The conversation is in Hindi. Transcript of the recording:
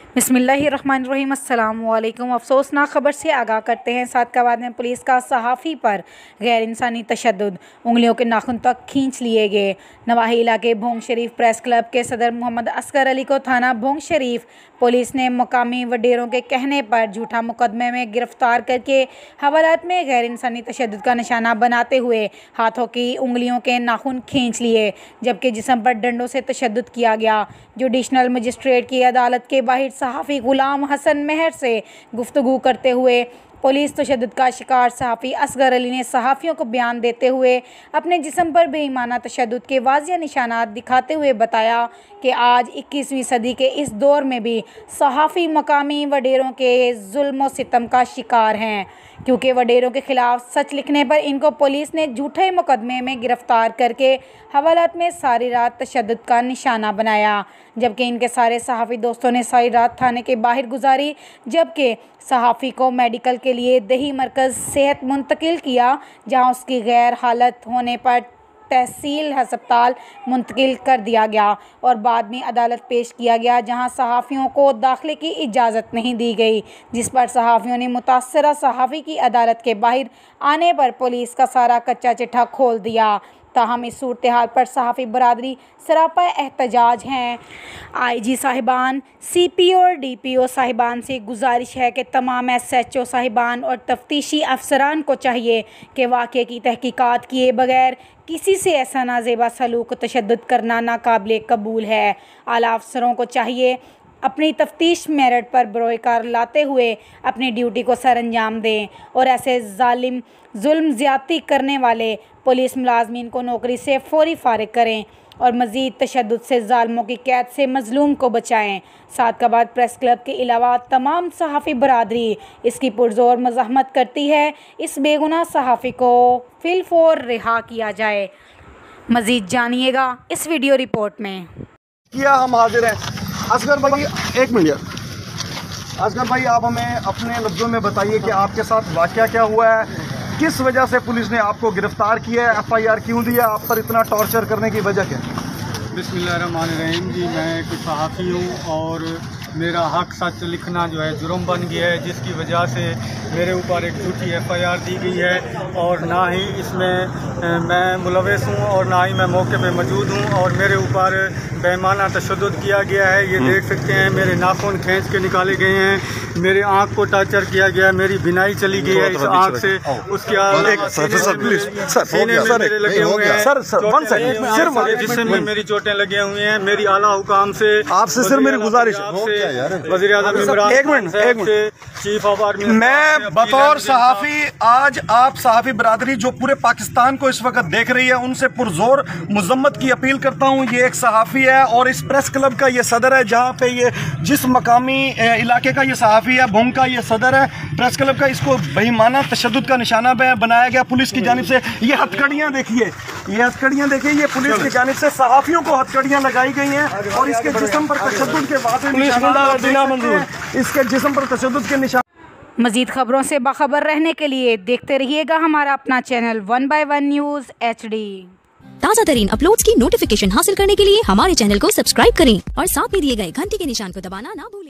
बिस्मिल्लाहिर्रहमानिर्रहीम। अस्सलाम वालेकुम। अफसोसनाक ख़बर से आगाह करते हैं। सादकाबाद में पुलिस का सहाफ़ी पर गैर इंसानी तशद्दुद, उंगलियों के नाखून तक खींच लिए गए। नवाही इलाके भोंग शरीफ प्रेस क्लब के सदर मोहम्मद असगर अली को थाना भोंग शरीफ पुलिस ने मकामी वडेरों के कहने पर झूठा मुकदमे में गिरफ्तार करके हवालात में गैर इंसानी तशद्दुद का निशाना बनाते हुए हाथों की उंगलियों के नाखून खींच लिए, जबकि जिस्म पर डंडों से तशद्दुद किया गया। जुडिशनल मजिस्ट्रेट की अदालत के बाहर सहाफ़ी गुलाम हसन मेहर से गुफ्तगू करते हुए पुलिस तशद्दुद का शिकार सहाफ़ी असगर अली ने सहाफ़ियों को बयान देते हुए अपने जिस्म पर बेईमाना तशद्दुद के वाज़िह निशानात दिखाते हुए बताया कि आज 21वीं सदी के इस दौर में भी सहाफ़ी मकामी वडेरों के जुल्म व सितम का शिकार हैं, क्योंकि वडेरों के ख़िलाफ़ सच लिखने पर इनको पुलिस ने झूठे मुकदमे में गिरफ़्तार करके हवालात में सारी रात तशद्दुद का निशाना बनाया, जबकि इनके सारे सहाफ़ी दोस्तों ने सारी रात थाने के बाहर गुजारी। जबकि सहाफ़ी को मेडिकल के लिए दही मरकज़ सेहत मुंतकिल किया, जहां उसकी गैर हालत होने पर तहसील अस्पताल मुंतकिल कर दिया गया और बाद में अदालत पेश किया गया, जहां सहाफ़ियों को दाखिले की इजाज़त नहीं दी गई, जिस पर सहाफ़ियों ने मुतासरा सहाफ़ी की अदालत के बाहर आने पर पुलिस का सारा कच्चा चिट्ठा खोल दिया। ताहम इस सूरत हाल पर सहाफ़ी बरादरी सरापा एहतजाज हैं। IG साहिबान, CP और DPO साहिबान से गुजारिश है कि तमाम SHO साहिबान और तफ्तीशी अफसरान को चाहिए कि वाक़े की तहकीकात किए बगैर किसी से ऐसा नाजेबा सलूक तशद्दुद करना नाकाबिले कबूल है। आला अफसरों को चाहिए अपनी तफ्तीश मेरिट पर बरोकार लाते हुए अपनी ड्यूटी को सर अंजाम दें और ऐसे जालिम जुल्म ज़्यादती करने वाले पुलिस मुलाजमीन को नौकरी से फौरी फारिग करें और मज़ीद तशद्दुद से ज़ालिमों की कैद से मज़लूम को बचाएं। सादकाबाद प्रेस क्लब के अलावा तमाम सहाफ़ी बरादरी इसकी पुरज़ोर मज़ाहमत करती है। इस बेगुनाह सहाफ़ी को फिलफौर रिहा किया जाए। मज़ीद जानिएगा इस वीडियो रिपोर्ट में। किया हम हाजिर हैं। असगर भाई एक मिनट, असगर भाई आप हमें अपने लफ्ज़ों में बताइए कि आपके साथ वाक़या क्या हुआ है, किस वजह से पुलिस ने आपको गिरफ्तार किया है, FIR क्यों दिया, आप पर इतना टॉर्चर करने की वजह क्या है? बिस्मिल्लाहिर्रहमानिर्रहीम जी, मैं एक सहाफ़ी हूँ और मेरा हक सच लिखना जो है जुर्म बन गया है, जिसकी वजह से मेरे ऊपर एक झूठी FIR दी गई है और ना ही इसमें मैं मुलविस हूँ और ना ही मैं मौके पे मौजूद हूँ और मेरे ऊपर बेईमाना तशद्दुद किया गया है। ये देख सकते हैं, मेरे नाखून खींच के निकाले गए हैं, मेरे आँख को टॉर्चर किया गया, मेरी बिनाई चली गई है इस आँख से, उसके लगे हुए हैं जिसमें मेरी चोटें लगे हुए हैं। मेरी आला हुकाम से आपसे सिर्फ मेरी गुजारिश वज़ीर आज़म इमरान एक मिनट चीफ ऑफ आर्मी, मैं बतौर सहाफ़ी आज आप सहाफ़ी बरादरी जो पूरे पाकिस्तान को इस वक्त देख रही है उनसे पुरजोर मजम्मत की अपील करता हूँ। ये एक सहाफ़ी है और इस प्रेस क्लब का ये सदर है, जहाँ पे ये जिस मकामी इलाके का ये सहाफ़ी है, भोंग का ये सदर है प्रेस क्लब का, इसको बेईमाना तशद्दुद का निशाना बनाया गया पुलिस की जानिब से। ये हथकड़ियाँ देखिए, ये हथकड़ियाँ देखिए, ये पुलिस की जानिब से सहाफ़ियों को हथकड़ियाँ लगाई गई हैं और इसके जिस्म पर तशद्दुद के वाक़े इसके जिस्म पर तशद्दुद के निशान। मज़ीद ख़बरों से बाखबर रहने के लिए देखते रहिएगा हमारा अपना चैनल 1/1 न्यूज़ HD। ताज़ा तरीन अपलोड्स की नोटिफिकेशन हासिल करने के लिए हमारे चैनल को सब्सक्राइब करें और साथ में दिए गए घंटी के निशान को दबाना ना भूलें।